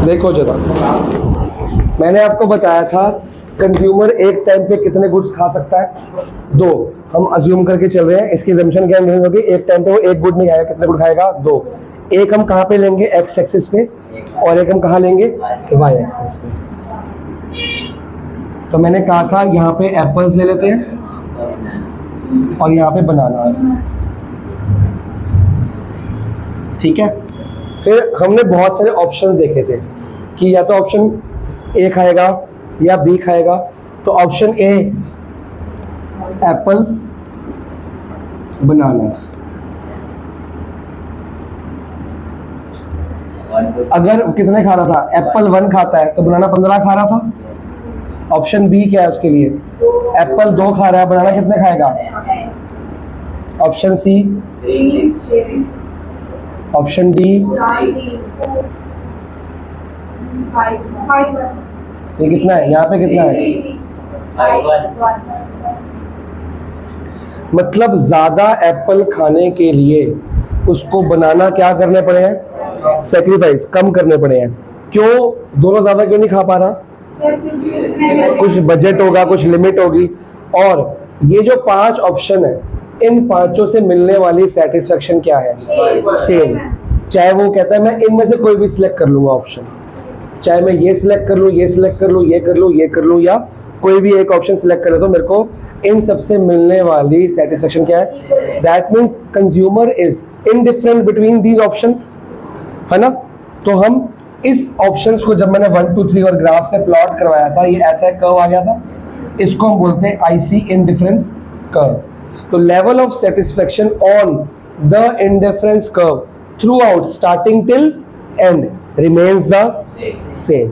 देखो जरा, मैंने आपको बताया था कंज्यूमर एक टाइम पे कितने गुड्स खा सकता है? 2। हम अज्यूम करके चल रहे हैं, इसकी assumption क्या नहीं होगी, एक टाइम पे वो एक गुड नहीं खाएगा, कितने गुड खाएगा? 2। एक हम कहाँ पे लेंगे? एक्स एक्सिस पे, और एक हम कहाँ लेंगे? वाई एक्सिस पे। तो मैंने कहा था यहाँ पे एप्पल्स ले लेते हैं और यहाँ पे बनाना, ठीक है। फिर हमने बहुत सारे ऑप्शंस देखे थे कि या तो ऑप्शन ए खाएगा या बी खाएगा। तो ऑप्शन ए एप्पल्स, बनानास। अगर कितने खा रहा था? एप्पल 1 खाता है तो बनाना 15 खा रहा था। ऑप्शन बी क्या है उसके लिए? एप्पल 2 खा रहा है, बनाना कितने खाएगा? ऑप्शन सी, ऑप्शन डी, ये कितना है? यहाँ पे कितना है? मतलब ज्यादा एप्पल खाने के लिए उसको बनाना क्या करने पड़े हैं? सेक्रीफाइस, कम करने पड़े हैं। क्यों? दोनों ज्यादा क्यों नहीं खा पा रहा? कुछ बजट होगा, कुछ लिमिट होगी। और ये जो 5 ऑप्शन है, इन 5 से मिलने वाली सेटिस्फेक्शन क्या है? सेम। चाहे वो कहता है मैं इनमें से कोई भी सिलेक्ट कर लूंगा ऑप्शन, चाहे मैं ये सिलेक्ट कर लूँ, ये सिलेक्ट कर लूँ, ये कर लूँ, ये कर लूँ, या कोई भी एक ऑप्शन सिलेक्ट कर ले, तो मेरे को इन सबसे मिलने वाली सेटिस्फेक्शन क्या है? That means consumer is indifferent between these options, है ना। तो हम इस ऑप्शंस को जब मैंने 1 2 3 और ग्राफ से प्लॉट करवाया था, ये ऐसा कर्व आ गया था, इसको हम बोलते हैं आईसी इंडिफरेंस कर्व। तो level of satisfaction on the indifference curve through out starting till and remains the same.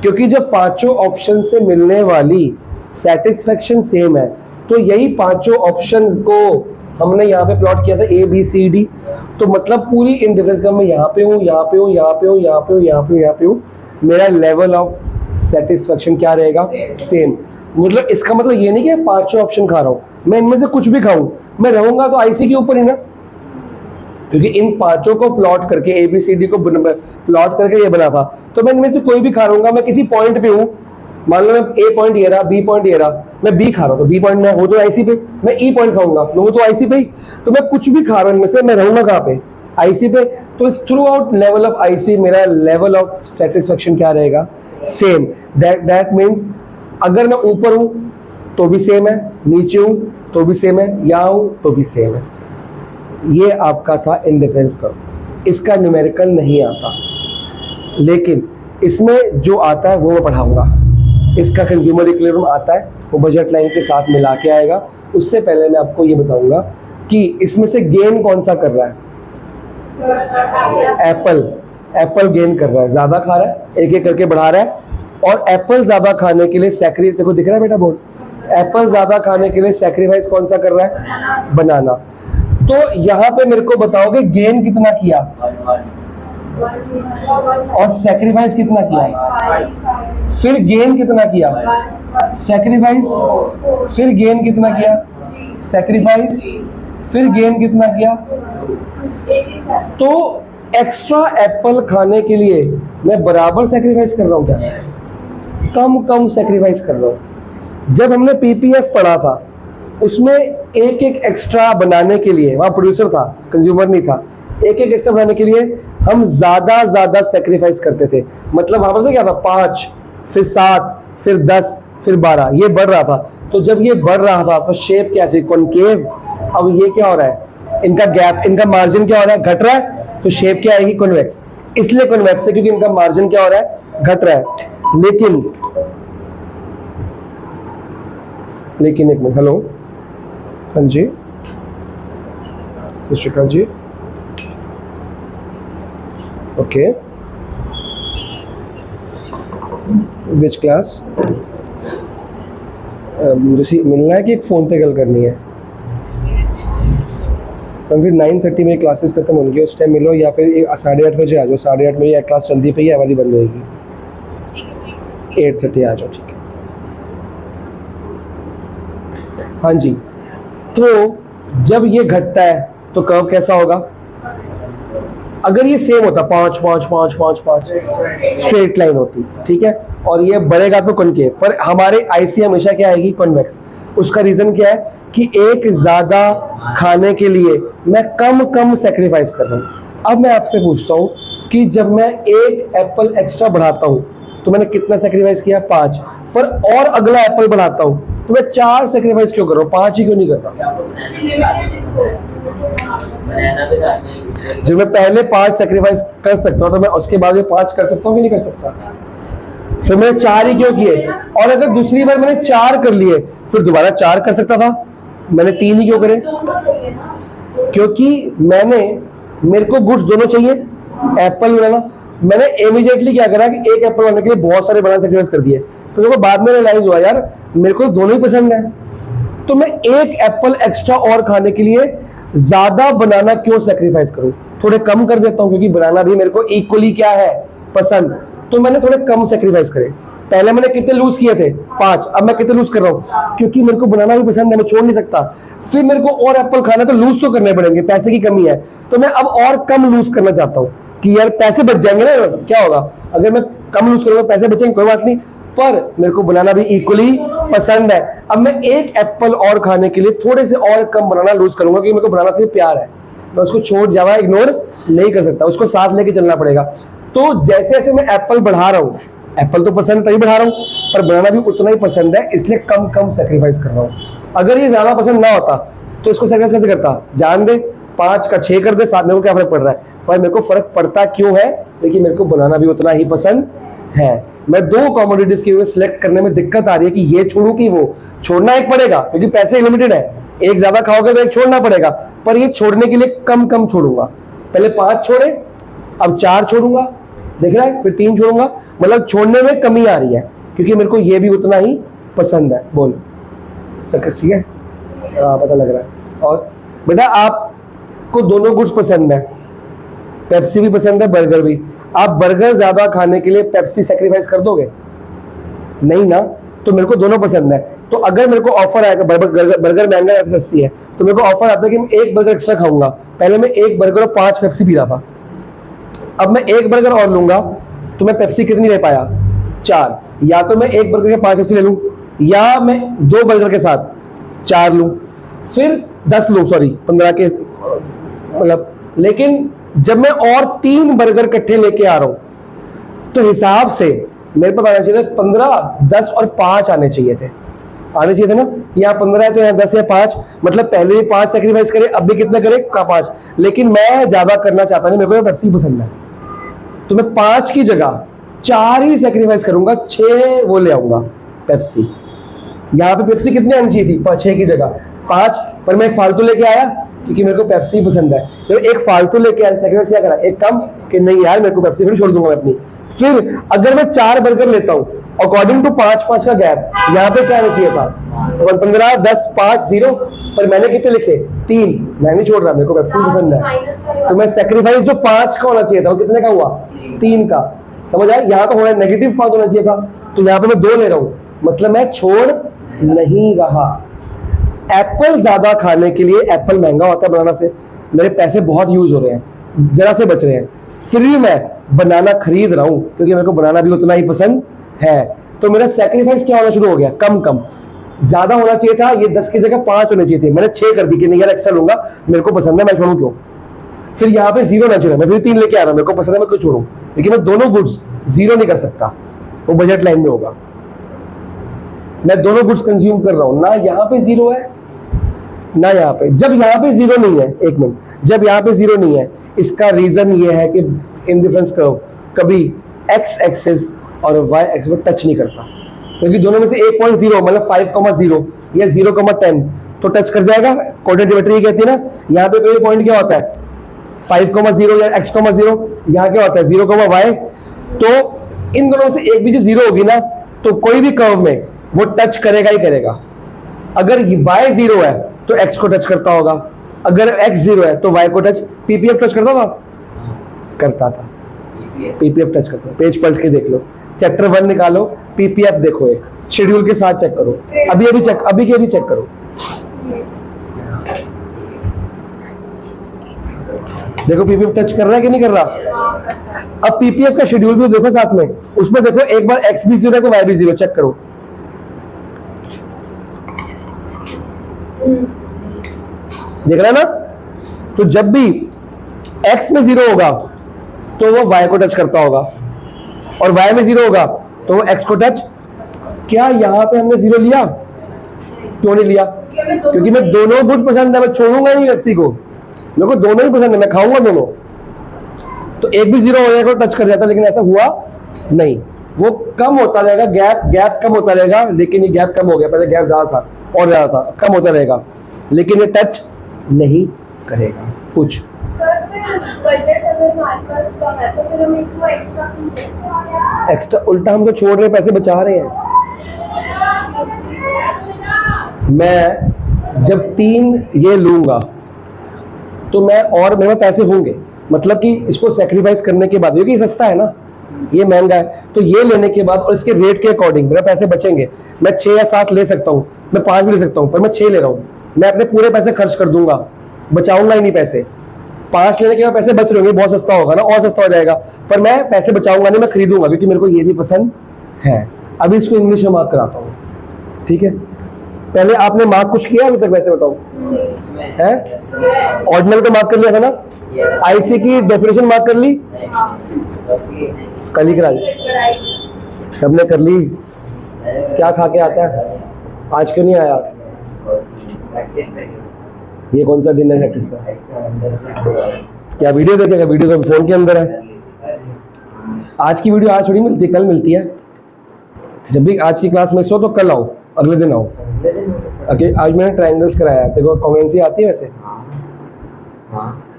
क्योंकि जब 5 ऑप्शन से मिलने वाली सेटिस्फेक्शन सेम है, तो यही 5 ऑप्शन को हमने यहाँ पे प्लॉट किया था, ए बी सी डी। तो मतलब पूरी इंडिफरेंस का मैं यहाँ पे हूँ, यहाँ पे हूँ, यहाँ पे हूँ, यहाँ पे हूँ, यहाँ पे हूँ, यहाँ पे हूँ, मेरा लेवल ऑफ सेटिस्फेक्शन क्या रहेगा? सेम। मतलब इसका मतलब ये नहीं कि 5 ऑप्शन खा रहा हूँ, मैं इनमें से कुछ भी खाऊं, मैं रहूंगा तो आईसी के ऊपर ही ना। क्योंकि इन 5 को प्लॉट करके, ए बी सी डी को प्लॉट करके ये बना था, तो मैं इनमें से कोई भी खा रहूंगा। मैं किसी पॉइंट पे हूँ, मान लो मैं ए पॉइंट ये रहा, बी पॉइंट ये रहा, मैं बी खा रहा हूँ, तो बी पॉइंट में हो तो आईसी पे। मैं ई पॉइंट खाऊंगा, वो तो आईसी पे ही। तो मैं कुछ भी खा रहा हूँ इनमें से, मैं रहूंगा कहाँ पे? आईसी पे। तो through out level of IC मेरा लेवल ऑफ सेटिस्फेक्शन क्या रहेगा? सेम। दैट मीन्स अगर मैं ऊपर हूँ तो भी सेम है, नीचे हूँ तो भी सेम है, यहाँ हूँ तो भी सेम है। ये आपका था इंडिफरेंस कर्व। इसका न्यूमेरिकल नहीं आता, लेकिन इसमें जो आता है वो मैं पढ़ाऊंगा। इसका कंज्यूमर इक्विलिब्रियम आता है, वो बजट लाइन के साथ मिला के आएगा। उससे पहले मैं आपको ये बताऊंगा कि इसमें से गेन कौन सा कर रहा है? एप्पल गेन कर रहा है, ज्यादा खा रहा है, एक एक करके बढ़ा रहा है। और एप्पल ज्यादा खाने के लिए सैक्रिफाइस, देखो दिख रहा है बेटा बोर्ड, एप्पल ज्यादा खाने के लिए सैक्रिफाइस कौन सा कर रहा है? बनाना। तो यहाँ पे मेरे को बताओगे गेन कितना किया और सैक्रिफाइस कितना किया? फिर गेन कितना किया? सैक्रिफाइस। फिर गेन कितना किया? सैक्रिफाइस। फिर गेन कितना किया? तो एक्स्ट्रा एप्पल खाने के लिए मैं बराबर सैक्रिफाइस कर रहा हूँ क्या? कम सैक्रिफाइस कर रहा हूँ। जब हमने पीपीएफ पढ़ा था, उसमें एक एक एक्स्ट्रा बनाने के लिए, वहां प्रोड्यूसर था, कंज्यूमर नहीं था, एक एक एक्स्ट्रा बनाने के लिए हम ज्यादा सैक्रिफाइस करते थे। मतलब वहां पर क्या था? 5, फिर 7, फिर 10, फिर 12, ये बढ़ रहा था। तो जब ये बढ़ रहा था तो शेप क्या थी? कॉनकेव। अब ये क्या हो रहा है? इनका गैप, इनका मार्जिन क्या हो रहा है? घट रहा है। तो शेप क्या आएगी? कॉन्वेक्स। इसलिए कॉन्वेक्स है क्योंकि इनका मार्जिन क्या हो रहा है? घट रहा है। लेकिन एक मिनट, हेलो, हाँ जी, श्रीकांत जी, ओके, विच क्लास? मुझे मिलना है कि फोन पे गल करनी है? फिर 9:30 में क्लासेस खत्म होंगी, उस टाइम मिलो, या फिर 8:30 बजे आ जाओ। 8:30 में एक क्लास चलती पई है, वाली बंद होगी। 8:30 आ जाओ, ठीक है। हाँ जी। तो जब ये घटता है तो कर्व कैसा होगा? अगर ये सेम होता 5 5 5 5 5 स्ट्रेट लाइन होती, ठीक है, और ये बढ़ेगा तो कॉनकेव, पर हमारे आईसी हमेशा क्या आएगी, कॉन्वेक्स। उसका रीजन क्या है कि एक ज्यादा खाने के लिए मैं कम कम सेक्रीफाइस कर रहा हूं। अब मैं आपसे पूछता हूं कि जब मैं एक एप्पल एक्स्ट्रा बढ़ाता हूं तो मैंने कितना सेक्रीफाइस किया, 5, पर और अगला एप्पल बढ़ाता हूं तो मैं 4 सेक्रीफाइस क्यों कर रहा हूं, 5 ही क्यों नहीं कर रहा? जब मैं पहले 5 सेक्रीफाइस कर सकता हूं तो मैं उसके बाद 5 कर सकता हूं कि नहीं कर सकता? तो मैंने 4 ही क्यों किए? और अगर दूसरी बार मैंने 4 कर लिए फिर दोबारा 4 कर सकता था, मैंने 3 ही क्यों करे? क्योंकि मेरे को गुड्स दोनों चाहिए, एप्पल बनाना। मैंने इमीडिएटली क्या करा कि एक एप्पल बनाने के लिए बहुत सारे बनाना सेक्रीफाइस कर दिए, तो मेरे को बाद में रियलाइज हुआ यार मेरे को दोनों ही पसंद है, तो मैं एक एप्पल एक्स्ट्रा और खाने के लिए ज्यादा बनाना क्यों सेक्रीफाइस करूं, थोड़े कम कर देता हूं, क्योंकि बनाना भी मेरे को इक्वली क्या है, पसंद। तो मैंने थोड़े कम सेक्रीफाइस करे। पहले मैंने कितने लूज किए थे, 5, अब मैं कितने लूज कर रहा हूं, क्योंकि मेरे को बनाना भी पसंद है, मैं छोड़ नहीं सकता। फिर मेरे को और एप्पल खाना तो लूज तो करने पड़ेंगे, पैसे की कमी है, तो मैं अब और कम लूज करना चाहता हूं कि यार पैसे बच जाएंगे ना, क्या होगा अगर मैं कम लूज करूंगा, पैसे बचेंगे कोई बात नहीं, पर मेरे को बनाना भी इक्वली पसंद है। अब मैं एक एप्पल और खाने के लिए थोड़े से और कम बनाना लूज करूंगा, क्योंकि मेरे को बनाना से प्यार है, मैं उसको छोड़ जावा इग्नोर नहीं कर सकता, उसको साथ लेके चलना पड़ेगा। तो जैसे जैसे मैं एप्पल बढ़ा रहा हूं, एप्पल तो पसंद तभी बढ़ा रहा हूं, पर बनाना भी उतना ही पसंद है, इसलिए कम कम सेक्रीफाइस कर रहा हूं। अगर ये ज्यादा पसंद ना होता तो इसको सेक्रीफाइस कैसे करता, जान दे 5 का 6 कर दे, 7, मेरे को क्या फर्क पड़ रहा है, पर मेरे को फर्क पड़ता क्यों है, लेकिन मेरे को बनाना भी उतना ही पसंद है। मैं 2 कमोडिटीज की सिलेक्ट करने में दिक्कत आ रही है कि ये छोड़ू कि वो, छोड़ना एक पड़ेगा क्योंकि पैसे लिमिटेड है, एक ज्यादा खाओगे तो एक छोड़ना पड़ेगा, पर ये छोड़ने के लिए कम कम छोड़ूंगा। पहले 5 छोड़े, अब 4 छोड़ूंगा, देख रहा है, फिर 3 छोड़ूंगा, मतलब छोड़ने में कमी आ रही है क्योंकि मेरे को ये भी उतना ही पसंद है। बोल सक्सेस, ठीक है, पता लग रहा है। और बेटा आपको दोनों गुड्स पसंद है, पेप्सी भी पसंद है, बर्गर भी, आप बर्गर ज्यादा खाने के लिए पेप्सी सेक्रीफाइस कर दोगे? नहीं ना, तो मेरे को दोनों पसंद है। तो अगर मेरे को ऑफर आएगा, बर्गर महंगा है सस्ती है, तो मेरे को ऑफर आता है कि मैं एक बर्गर एक्स्ट्रा खाऊंगा। पहले मैं एक बर्गर और 5 पेप्सी पी रहा था, अब मैं एक बर्गर और लूंगा तो मैं पेप्सी कितनी ले पाया, 4। या तो मैं एक बर्गर के 5 पेप्सी ले लूं, या मैं 2 बर्गर के साथ 4 लूं, फिर 10 लूं, सॉरी 15 के मतलब। लेकिन जब मैं और 3 बर्गर इकट्ठे लेके आ रहा हूं तो हिसाब से मेरे पास आना चाहिए 15, 10 और 5 आने चाहिए थे, आने चाहिए थे ना। यहाँ 15 है तो यहाँ 10 या 5, मतलब पहले भी 5 सेक्रीफाइस करे, अब भी कितना करे का 5। लेकिन मैं ज्यादा करना चाहता नहीं, मेरे को पेप्सी पसंद है, तो मैं 5 की जगह 4 ही सेक्रीफाइस करूंगा, 6 वो ले आऊंगा पेप्सी। यहाँ पे पेप्सी कितनी आनी चाहिए थी, 6 की जगह 5, पर मैं एक फालतू लेके आया क्योंकि मेरे को पेप्सी पसंद है, तो एक फालतू लेके आया, सेक्रीफाइस क्या करा, एक कम कि नहीं यार मेरे को पेप्सी, फिर छोड़ दूंगा मैं अपनी। फिर अगर मैं 4 बर्गर लेता हूं अकॉर्डिंग टू 5-5 का गैप, यहाँ पे क्या आना चाहिए था, 15, 10, 5, 0, पर मैंने कितने लिखे, 3। मैं नहीं छोड़ रहा, मेरे को पेप्सी पसंद है, तो मैं सेक्रीफाइस जो 5 का होना चाहिए था वो कितने का हुआ, 3 का। समझ आया, यहाँ तो होना नेगेटिव 5 होना चाहिए था, तो यहाँ पे मैं 2 ले रहा हूं, मतलब मैं छोड़ नहीं रहा। एप्पल ज्यादा खाने के लिए, एप्पल महंगा होता है बनाना से, मेरे पैसे बहुत यूज हो रहे हैं, जरा से बच रहे हैं, फ्री में बनाना खरीद रहा हूं क्योंकि मेरे को बनाना भी उतना ही पसंद है। तो मेरा सेक्रीफाइस क्या होना शुरू हो गया, कम कम। ज्यादा होना चाहिए था, ये 10 की जगह 5 होने चाहिए थे, मैंने 6 कर दी कि नहीं यार एक्स्ट्रा लूंगा, मेरे को पसंद है, मैं छोड़ू क्यों। फिर यहाँ पे 0 ना चाहिए, मैं फिर 3 लेके आ रहा हूं, मेरे को पसंद है, मैं क्यों छोड़ू। लेकिन मैं दोनों गुड्स 0 नहीं कर सकता, वो बजट लाइन में होगा। मैं दोनों गुड्स कंज्यूम कर रहा हूं, ना यहाँ पे 0 है ना यहाँ पे। जब यहाँ पे 0 नहीं है, एक मिनट, जब यहाँ पे 0 नहीं है, इसका रीजन ये है कि इंडिफरेंस कर्व कभी x एक्सिस और y एक्सिस को टच नहीं करता, क्योंकि दोनों में से 1.0 मतलब 5,0 या 0,10 तो टच कर जाएगा। कोऑर्डिनेट ज्योमेट्री कहती है ना, यहाँ पे कोई पॉइंट क्या होता है 5,0 या x,0, यहाँ क्या होता है 0,y। तो इन दोनों से एक भी जो 0 होगी ना, तो कोई भी कर्व में वो टच करेगा ही करेगा। अगर y 0 है तो x को टच करता होगा, अगर x 0 है तो y को टच, पीपीएफ टच करता था, करता था, पीपीएफ टच करता। पेज पलट के देख लो, चैप्टर 1 निकालो, पीपीएफ देखो, एक शेड्यूल के साथ चेक करो, अभी के अभी चेक करो। देखो पीपीएफ टच कर रहा है कि नहीं कर रहा। अब पीपीएफ का शेड्यूल भी देखो साथ में, उसमें देखो एक बार एक्स भी 0 है तो वाई भी 0, चेक करो। देख रहा है ना। तो जब भी एक्स में 0 होगा तो वो वाई को टच करता होगा, और वाई में 0 होगा तो वो एक्स को टच। क्या यहां पे हमने 0 लिया? क्यों नहीं लिया? क्योंकि मैं दोनों गुड पसंद है, मैं छोड़ूंगा नहीं एफसी को, मेरे को दोनों ही पसंद है, मैं खाऊंगा दोनों। तो एक भी 0 हो जाएगा टच कर जाता, लेकिन ऐसा हुआ नहीं। वो कम होता रहेगा, गैप कम होता रहेगा, लेकिन ये गैप कम हो गया, पहले गैप ज्यादा था और ज्यादा था, कम होता रहेगा, लेकिन ये टच नहीं करेगा कुछ। बजट अगर हमारे पास कम है तो फिर हम इसको एक्स्ट्रा उल्टा हम तो छोड़ रहे हैं, पैसे बचा रहे हैं। मैं जब 3 ये लूंगा तो मैं, और मेरे पास पैसे होंगे, मतलब कि इसको सेक्रीफाइस करने के बाद, क्योंकि सस्ता है ना, ये महंगा है, तो ये लेने के बाद और इसके रेट के अकॉर्डिंग मेरे पैसे बचेंगे। मैं 6 या 7 ले सकता हूँ, मैं 5 भी ले सकता हूँ, पर मैं 6 ले रहा हूँ। मैं अपने पूरे पैसे खर्च कर दूंगा, बचाऊंगा ही नहीं पैसे। 5 लेने के बाद पैसे बच रहे होंगे, बहुत सस्ता होगा ना, और सस्ता हो जाएगा, पर मैं पैसे बचाऊंगा नहीं, मैं खरीदूंगा, क्योंकि मेरे को ये भी पसंद है। अभी इसको इंग्लिश में मार्क कराता हूँ, ठीक है। पहले आपने मार्क कुछ किया अभी तक, वैसे बताओ है? ऑर्डिनल तो मार्क कर लिया था ना, आईसी की डेफिनेशन मार्क कर ली, कल ही करा ली, सबने कर ली। क्या खा के आता है आज, क्यों नहीं आया? ये कौन सा डिनर है किसका? क्या वीडियो देखेगा? वीडियो तो फोन के अंदर है। आज की वीडियो आज थोड़ी मिलती है, कल मिलती है। जब भी आज की क्लास मिस हो तो कल आओ, अगले दिन आओ। ओके, आज मैंने ट्रायंगल्स कराया है, तेरे को कॉन्वेंसी आती है वैसे?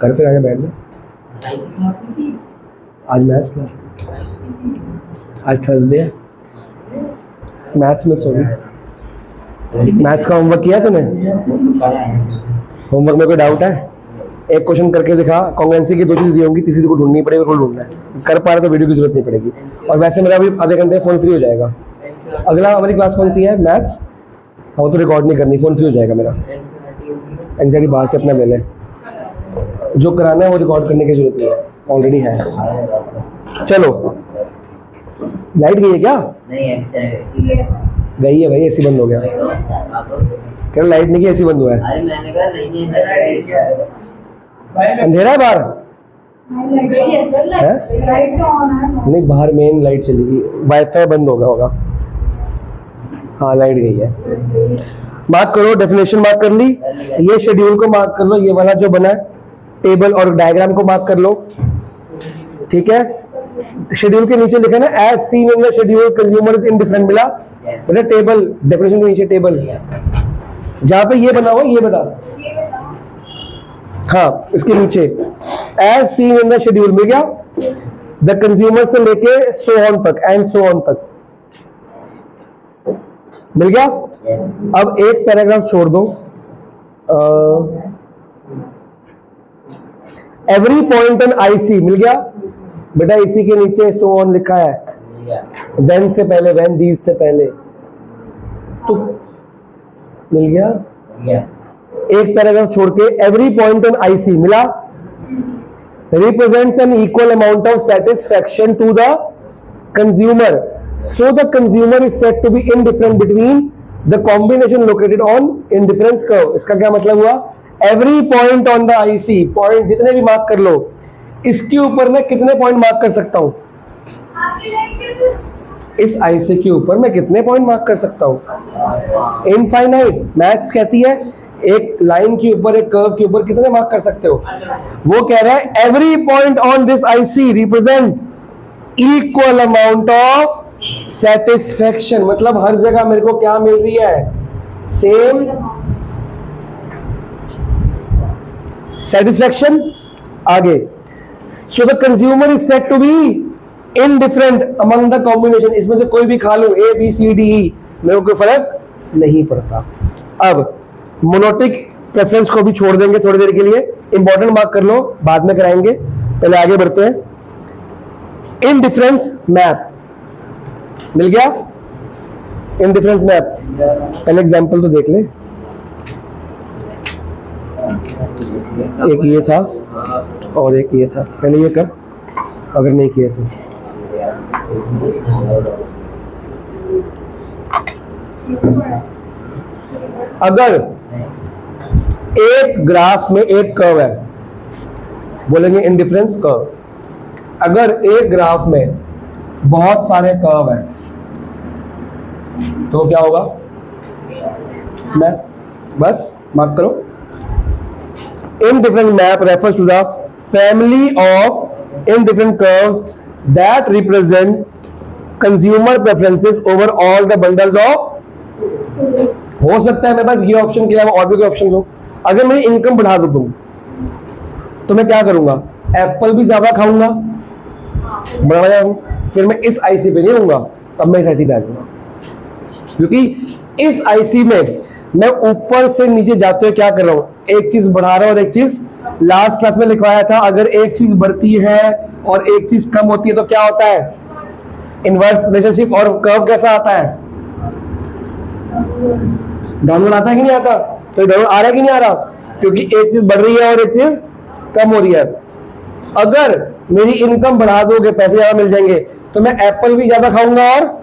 कर, फिर आजा बैठ जा। आज मैथ्स क्लास, आज थर्सडे है, मैथ्स मिस होगी। मैथ्स का होमवर्क किया तूने? होमवर्क में कोई डाउट है? एक क्वेश्चन करके दिखा, कॉन्वेंसी की 2 चीज़ दी होंगी, तीसरी को ढूंढनी पड़ेगी, रोल ढूंढना है। कर पा रहे तो वीडियो की जरूरत नहीं पड़ेगी। और वैसे मेरा अभी आधे घंटे फोन फ्री हो जाएगा। अगला हमारी क्लास कौन सी है? मैथ्स। वो तो रिकॉर्ड नहीं करनी, फोन फ्री हो जाएगा मेरा। एनसीईआरटी बाहर से अपना ले ले, जो कराना है वो रिकॉर्ड करने की जरूरत नहीं है, ऑलरेडी है। चलो, लाइट गई है क्या? गई है भाई, एसी बंद हो गया। क्या लाइट नहीं गई, एसी बंद हुआ है? अरे मैंने कहा नहीं है, अंधेरा है बाहर है? लाइट तो ऑन है। नहीं, बाहर मेन लाइट चली गई, वाईफाई बंद हो गया होगा। हाँ, लाइट गई है। मार्क करो, डेफिनेशन मार्क कर ली, ये शेड्यूल को मार्क कर लो, ये वाला जो बना है टेबल और डायग्राम को मार्क कर लो, ठीक है। शेड्यूल के नीचे लिखा है ना, as seen in the schedule consumer is indifferent, मिला बेटा? टेबल, डेफिनेशन के नीचे टेबल, जहां पे ये बना हुआ ये बता, हाँ इसके नीचे as seen in the schedule मिल गया। द कंज्यूमर से लेके सो ऑन तक, एंड सो ऑन तक मिल गया। अब एक पैराग्राफ छोड़ दो, एवरी पॉइंट ऑन आईसी मिल गया बेटा, इसी के नीचे सो ऑन लिखा है, व्हेन से पहले, व्हेन दीज से पहले, तो मिल गया। एक पैराग्राफ छोड़ के एवरी पॉइंट ऑन आईसी मिला, represents an equal amount of satisfaction to the consumer, so the consumer is said to be indifferent between the combination located on indifference curve। इसका क्या मतलब हुआ? every point on the IC, point जितने भी mark कर लो, इसके ऊपर मैं कितने पॉइंट मार्क कर सकता हूं? इस IC के ऊपर मैं कितने पॉइंट मार्क कर सकता हूं? इनफाइनाइट। मैथ्स कहती है एक लाइन के ऊपर, एक कर्व के ऊपर कितने मार्क कर सकते हो? वो कह रहा है every point on this IC represent equal amount of satisfaction, मतलब हर जगह मेरे को क्या मिल रही है? Same satisfaction. आगे, so the consumer is said to be indifferent among the combination, इसमें से कोई भी खा लो, A B C D E, मेरे को कोई फर्क नहीं पड़ता। अब मोनोटिक प्रेफरेंस को भी छोड़ देंगे थोड़ी देर के लिए, इंपॉर्टेंट मार्क कर लो, बाद में कराएंगे, पहले आगे बढ़ते हैं। इनडिफरेंस मैप मिल गया, इनडिफरेंस मैप। पहले एग्जांपल तो देख ले, एक ये था, और एक ये था, पहले ये कर अगर नहीं किया तो। अगर एक ग्राफ में एक कर्व है, बोलेंगे इंडिफरेंस कर्व। अगर एक ग्राफ में बहुत सारे कर्व हैं तो क्या होगा? मैं बस मार्क करो, indifferent map refers to the family of indifferent curves that represent consumer preferences over all the bundles of। हो सकता है मेरे पास ये ऑप्शन के अलावा और भी कोई ऑप्शन हो। अगर मेरी इनकम बढ़ा दो तुम, तो मैं क्या करूंगा? एप्पल भी ज्यादा खाऊंगा, बढ़ा जाऊंगा, फिर मैं इस आईसी पे नहीं रहूंगा, तब मैं इस आईसी पे आ जाऊंगा। क्योंकि इस आईसी में मैं ऊपर से नीचे जाते हुए क्या कर रहा हूं? एक चीज बढ़ा रहा हूं और एक चीज, लास्ट क्लास में लिखवाया था, अगर एक चीज बढ़ती है और एक चीज कम होती है तो क्या होता है? Inverse relationship. और कर्व कैसा आता है? डाउनवर्ड आता है कि नहीं आता? तो डाउनवर्ड आ रहा है कि नहीं आ रहा? क्योंकि एक चीज बढ़ रही है और एक चीज कम हो रही है। अगर मेरी इनकम बढ़ा दोगे, पैसे ज्यादा मिल जाएंगे, तो मैं एप्पल भी ज्यादा खाऊंगा और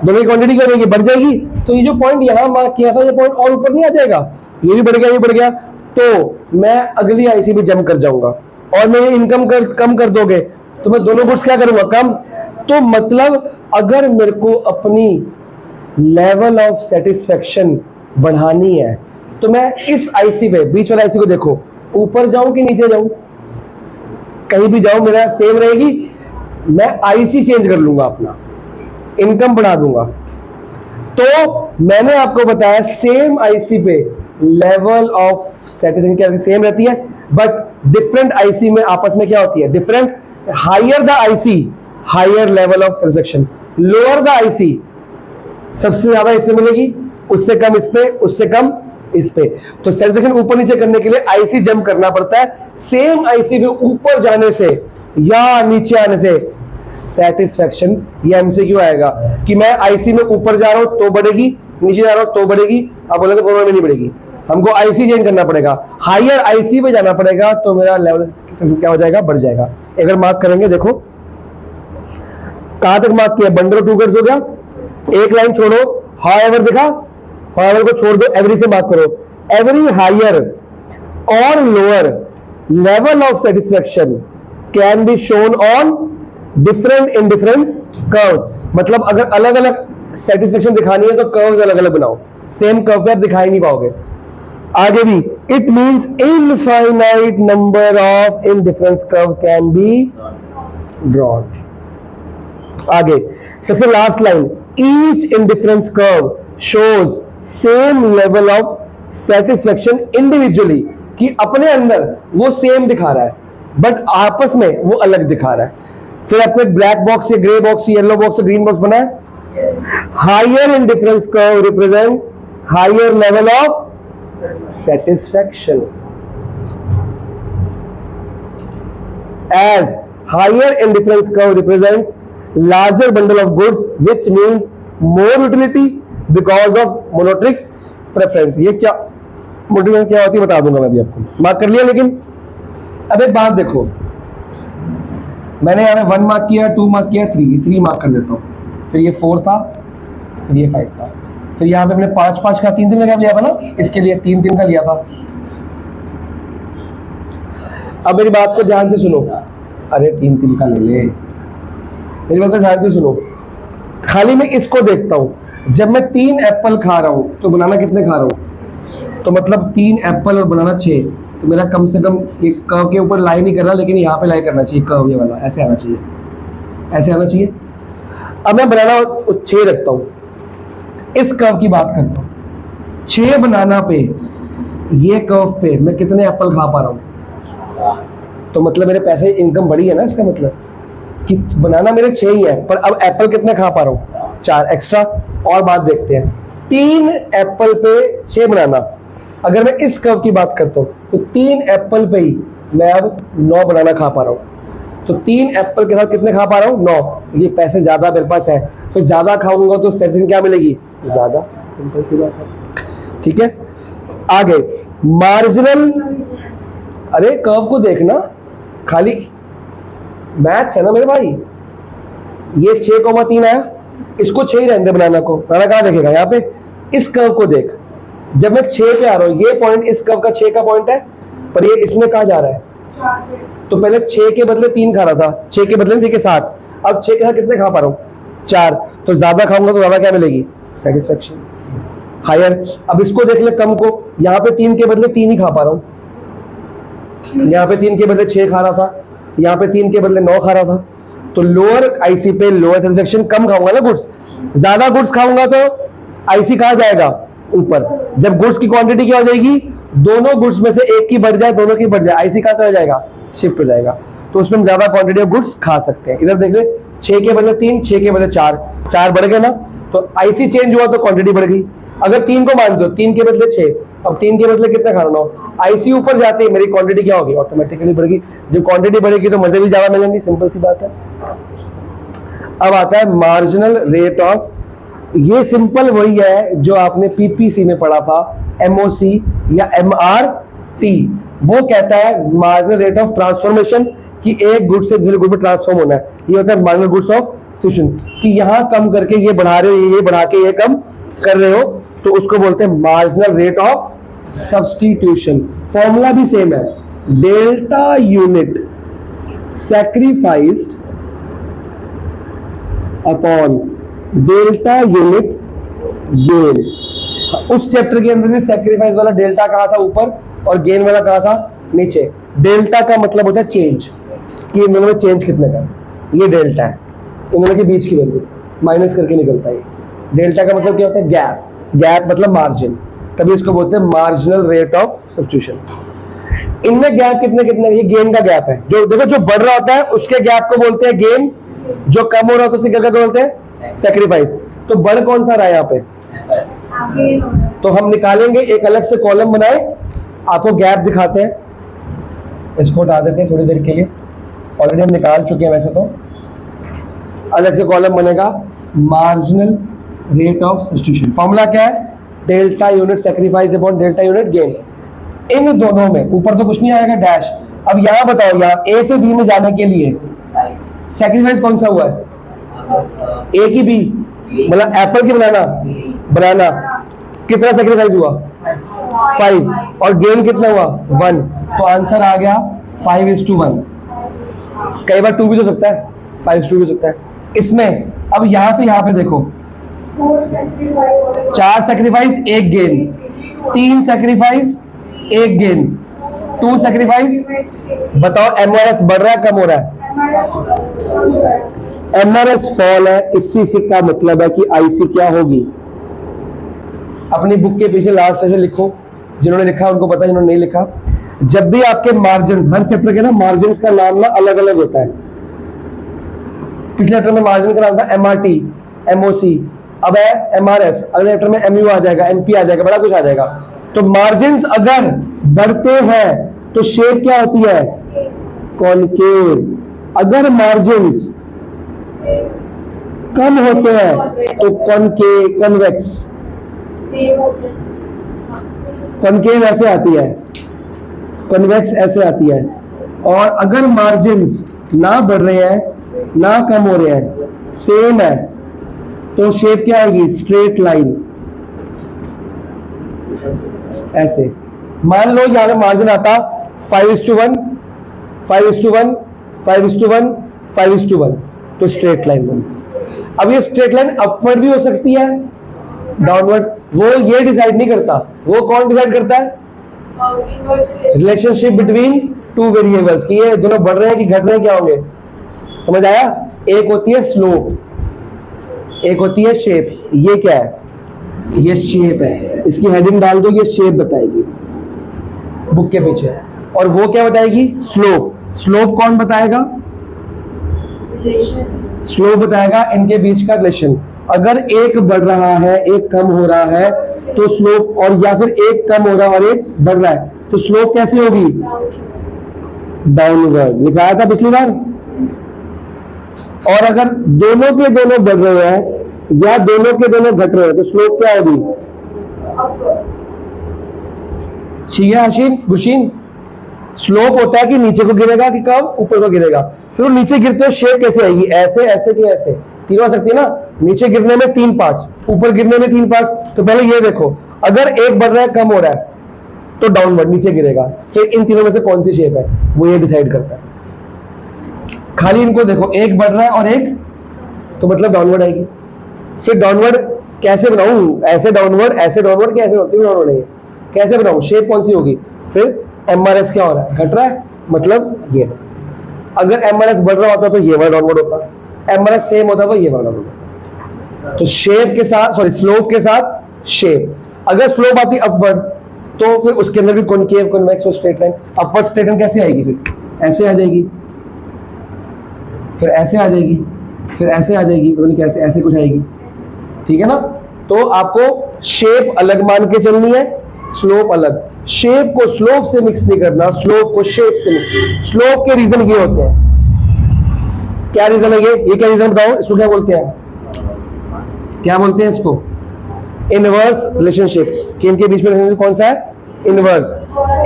दोनों की क्वांटिटी क्या रहेगी? बढ़ जाएगी। तो ये जो पॉइंट यहां मार्क किया था, ये पॉइंट और ऊपर नहीं आ जाएगा? ये भी बढ़ गया, ये बढ़ गया, तो मैं अगली आईसी पे जंप कर जाऊंगा। और मेरी इनकम कम कर दोगे तो मैं दोनों गुड्स क्या करूंगा? कम। तो मतलब अगर मेरे को अपनी लेवल ऑफ सेटिस्फेक्शन बढ़ानी है तो मैं इस आईसी पे, बीच वाला आईसी को देखो, ऊपर जाऊं कि नीचे जाऊं? कहीं भी जाऊं मेरा सेम रहेगी। मैं आईसी चेंज कर लूंगा, अपना इनकम बढ़ा दूंगा। तो मैंने आपको बताया सेम आईसी पे लेवल ऑफ सेटिस्फेक्शन क्या सेम रहती है, बट डिफरेंट आईसी में आपस में क्या होती है? Different. Higher the IC, higher level of satisfaction. Lower the IC, सबसे ज्यादा इसमें मिलेगी, उससे कम इस पे, उससे कम इस पे। तो सेटिस्फेक्शन ऊपर नीचे करने के लिए आईसी जंप करना पड़ता है। सेम आईसी पे ऊपर जाने से या नीचे आने से सेटिस्फेक्शन, ये एमसीक्यू आएगा कि मैं आईसी में ऊपर जा रहा हूं तो बढ़ेगी, नीचे जा रहा हूं तो बढ़ेगी। आप बोले तो में नहीं बढ़ेगी, हमको आईसी चेंज करना पड़ेगा, हायर आईसी पे जाना पड़ेगा, तो मेरा लेवल क्या हो जाएगा? बढ़ जाएगा। अगर मार्क करेंगे, देखो कहां तक मार्क किया? बंडल टू कट्स हो गया, एक लाइन छोड़ो, हाउएवर दिखा, हाउएवर को छोड़ दो, एवरी से बात करो। एवरी हायर और lower level of satisfaction can be shown on different indifference curves. मतलब अगर अलग अलग सेटिस्फेक्शन दिखानी है तो कर्व्स अलग अलग बनाओ, सेम कर्व पे आप दिखाई नहीं पाओगे। आगे भी, it means infinite number of indifference curve can be drawn. आगे सबसे last line, each indifference curve shows same level of satisfaction individually, कि अपने अंदर वो सेम दिखा रहा है बट आपस में वो अलग दिखा रहा है। फिर आपको एक ब्लैक बॉक्स या grey box, yellow box, green box बना है। Higher indifference curve represent higher level of satisfaction, as higher indifference curve represents larger bundle of goods, which means more utility because of monetary preference। ये क्या motivation क्या होती है बता दूंगा मैं भी आपको, मार्क कर लिया। लेकिन अब एक बात देखो, मैंने यहाँ पे 1 मार्क किया, 2 मार्क किया, 3 मार्क कर देता हूँ। फिर ये 4 था, फिर ये 5 था, फिर यहाँ पे हमने 5 का 3 लगा लिया था ना, इसके लिए 3 का लिया था। अब मेरी बात को ध्यान से सुनो, अरे 3 का ले ले, मेरी बात को ध्यान से सुनो। खाली मैं इसको देखता हूं, जब मैं 3 एप्पल खा रहा हूं तो बनाना कितने खा रहा हूं? तो मतलब 3 एप्पल और बनाना 6, तो मेरा कम से कम एक कर्व के ऊपर लाई नहीं कर रहा, लेकिन यहाँ पे लाई करना चाहिए, कर्व ये वाला ऐसे आना चाहिए, ऐसे आना चाहिए। अब मैं बनाना 6 रखता हूं, इस कर्व की बात करता हूं, 6 बनाना पे ये कर्व पे मैं कितने एप्पल खा पा रहा हूं? तो मतलब मेरे पैसे इनकम बढ़ी है ना, इसका मतलब कि बनाना मेरे 6 ही है, पर अब एप्पल कितने खा पा रहा हूं? 4 एक्स्ट्रा। और बात देखते हैं, 3 एप्पल पे 6 बनाना, अगर मैं इस कर्व की बात करता हूं तो 3 एप्पल पे ही मैं अब 9 बनाना खा पा रहा हूं। तो 3 एप्पल के साथ कितने खा पा रहा हूं? 9। ये पैसे ज्यादा मेरे पास है, तो ज्यादा खाऊंगा तो सेटिस्फेक्शन क्या मिलेगी? ज्यादा। सिंपल सी बात है, ठीक है। आगे मार्जिनल, अरे कर्व को देखना, खाली मैथ्स है ना मेरे भाई। ये 6,3 आया, इसको 6 ही रहने दे, बनाना को बनाना कहाँ देखेगा यहाँ पे, इस कर्व को देख। जब मैं 6 पे आ रहा हूँ, ये पॉइंट इस कर्व का 6 का पॉइंट है, पर ये इसमें कहाँ जा रहा है? तो पहले 6 के बदले 3 खा रहा था, 6 के बदले 3 के 7, अब 6 के साथ कितने खा पा रहा हूँ? 4। तो ज्यादा खाऊंगा तो ज्यादा क्या मिलेगी? Satisfaction higher. अब इसको देख ले कम को, यहाँ पे 3 के बदले 3 ही खा पा रहा हूँ, यहाँ पे 3 के बदले 6 खा रहा था, यहाँ पे 3 के बदले 9 खा रहा था। तो लोअर आईसी पे लोअर सेटिस्फेक्शन कम खाऊंगा ना गुड्स, ज्यादा गुड्स खाऊंगा तो आईसी कहाँ जाएगा? ऊपर। जब गुड्स की क्वांटिटी क्या हो जाएगी? दोनों गुड्स में से एक की बढ़ जाए, दोनों की बढ़ जाए, आईसी कहाँ चला जाएगा? शिफ्ट हो जाएगा। तो उसमें ज्यादा क्वांटिटी ऑफ गुड्स खा सकते हैं। इधर देख ले, 6 के बदले 3, 6 के बदले 4, 4 बढ़ गए ना, तो आईसी चेंज हुआ तो क्वांटिटी बढ़ गई। अगर 3 को मान दो, 3 के बदले 6, अब 3 के बदले कितना खाना हो? आईसी ऊपर जाते ही मेरी क्वांटिटी क्या होगी? ऑटोमेटिकली बढ़ेगी। जो क्वांटिटी बढ़ेगी तो मजे भी ज्यादा मिलेंगे, सिंपल सी बात है। अब आता है मार्जिनल रेट ऑफ, ये सिंपल वही है जो आपने पीपीसी में पढ़ा था, एमओसी या एमआरटी। वो कहता है मार्जिनल रेट ऑफ ट्रांसफॉर्मेशन, कि एक गुड से दूसरे गुड में ट्रांसफॉर्म होना है। ये होता है मार्जिनल गुड्स ऑफ फ्यूजन, कि यहां कम करके ये बढ़ा रहे हो, ये बढ़ा के ये कम कर रहे हो, तो उसको बोलते हैं marginal rate of substitution. Formula भी सेम है, delta unit sacrificed upon delta unit gain. उस चैप्टर के अंदर में सैक्रिफाइस वाला डेल्टा कहा था ऊपर और गेन वाला कहा था नीचे। डेल्टा का मतलब होता है चेंज, कि इन दोनों में चेंज कितने का, ये डेल्टा है, इन दोनों के बीच की वैल्यू माइनस करके निकलता है। डेल्टा का मतलब क्या होता है? गैप। गैप मतलब मार्जिन, तभी इसको बोलते हैं मार्जिनल रेट ऑफ सब्स्टिट्यूशन। इनमें गैप कितने कितने, ये गेन का गैप है। जो देखो जो बढ़ रहा होता है उसके गैप को बोलते हैं गेन, जो कम हो रहा होता है उसके क्या बोलते हैं? सैक्रिफाइस। तो बढ़ कौन सा रहा है यहाँ पे? तो हम निकालेंगे, एक अलग से कॉलम बनाए, आपको गैप दिखाते हैं, इसको हटा देते हैं थोड़ी देर के लिए, ऑलरेडी हम निकाल चुके हैं वैसे तो। अलग से कॉलम बनेगा marginal rate of substitution. Formula क्या है? Delta unit sacrifice upon delta unit gain. इन दोनों में ऊपर तो कुछ नहीं आएगा, डैश। अब यहां बताओ, यहाँ ए से बी में जाने के लिए सैक्रिफाइस कौन सा हुआ है? ए की बी, मतलब एप्पल की बनाना कितना सैक्रिफाइस हुआ? 5। और गेन कितना हुआ? 1। तो आंसर आ गया 5:1। कई बार 2 भी तो सकता है, 5:2 भी सकता है इसमें। अब यहां से यहां पे देखो, 4 sacrifice 1 gain, 3 sacrifice 1 gain, 2 sacrifice. बताओ एमआरएस बढ़ रहा है कम हो रहा है? एमआरएस फॉल है, इसी का मतलब है कि आईसी क्या होगी। अपनी बुक के पीछे लास्ट सेशन लिखो, जिन्होंने लिखा उनको पता, जिन्होंने नहीं लिखा। जब भी आपके मार्जिन, हर चैप्टर के ना मार्जिन का नाम ना अलग अलग होता है। पिछले चैप्टर में मार्जिन का नाम था एमआरटी, एमओसी, अब है एमआरएस, अगले चैप्टर में एमयू आ जाएगा, एमपी आ जाएगा, बड़ा कुछ आ जाएगा। तो मार्जिन अगर बढ़ते हैं तो शेप क्या होती है? कॉनकेव। अगर मार्जिन कम होते हैं तो कॉनकेव, कन्वेक्स। कॉनकेव ऐसे आती है, कन्वेक्स ऐसे आती है। और अगर मार्जिन्स ना बढ़ रहे हैं ना कम हो रहे हैं, सेम है, तो शेप क्या आएगी? Straight line. ऐसे मान लो यहां पे मार्जिन आता 5:1, 5:1, 5:1, 5:1, तो स्ट्रेट लाइन बन। अब ये स्ट्रेट लाइन अपवर्ड भी हो सकती है, डाउनवर्ड, वो ये डिसाइड नहीं करता। वो कौन डिसाइड करता है? रिलेशनशिप बिटवीन 2 वेरिएबल्स, कि ये दोनों बढ़ रहे हैं कि घट रहे हैं, क्या होंगे। समझ आया? एक होती है स्लोप, एक होती है शेप। ये क्या है? ये शेप है, इसकी हेडिंग डाल दो, ये शेप बताएगी बुक के पीछे। और वो क्या बताएगी? स्लोप। स्लोप कौन बताएगा? स्लोप बताएगा इनके बीच का रिलेशन। अगर एक बढ़ रहा है एक कम हो रहा है तो स्लोप, और या फिर एक कम हो रहा है और एक बढ़ रहा है तो स्लोप कैसी होगी? डाउनवर्ड। लिखाया था पिछली बार। और अगर दोनों के दोनों बढ़ रहे हैं या दोनों के दोनों घट रहे हैं तो स्लोप क्या होगी? छिया, हशीन, गुशीन, स्लोप होता है कि नीचे को गिरेगा कि कब ऊपर को गिरेगा। फिर नीचे गिरते हो शेप कैसे आएगी, ऐसे ऐसे कि ऐसे, तीनों आ सकती है ना। नीचे गिरने में 3 पार्ट्स, ऊपर गिरने में 3 पार्ट्स। तो पहले ये देखो, अगर एक बढ़ रहा है कम हो रहा है तो डाउनवर्ड नीचे गिरेगा। फिर इन तीनों में से कौन सी शेप है वो ये डिसाइड करता है। खाली इनको देखो, एक बढ़ रहा है और एक, तो मतलब डाउनवर्ड आएगी। फिर डाउनवर्ड कैसे बनाऊं, ऐसे डाउनवर्ड, ऐसे डाउनवर्ड, कैसे डाउनवर्ड नहीं है, कैसे बनाऊं, शेप कौन सी होगी। फिर एमआरएस क्या हो रहा है, घट रहा है, मतलब ये। अगर एमआरएस बढ़ रहा होता तो ये वाला डाउनवर्ड होता, एमआरएस सेम होता तो ये वाला डाउनवर्ड होता। तो शेप के साथ, सॉरी स्लोप के साथ शेप। अगर स्लोप आती अपवर्ड तो फिर उसके अंदर भी कॉनकेव, कॉन्वेक्स और straight line. Upward straight line कैसे आएगी, फिर ऐसे आ जाएगी, फिर ऐसे आ जाएगी, फिर ऐसे आ जाएगी, पता नहीं कैसे, ऐसे कुछ आएगी, ठीक है ना। तो आपको शेप अलग मान के चलनी है, स्लोप अलग। शेप को स्लोप से मिक्स नहीं करना, स्लोप को शेप से मिक्स। स्लोप के रीजन ये होते हैं, क्या रीजन है ये क्या रीजन बताओ, इसको क्या बोलते हैं, क्या बोलते हैं इसको, इनवर्स रिलेशनशिप। कि इनके बीच में रिलेशनशिप कौन सा है, इनवर्स।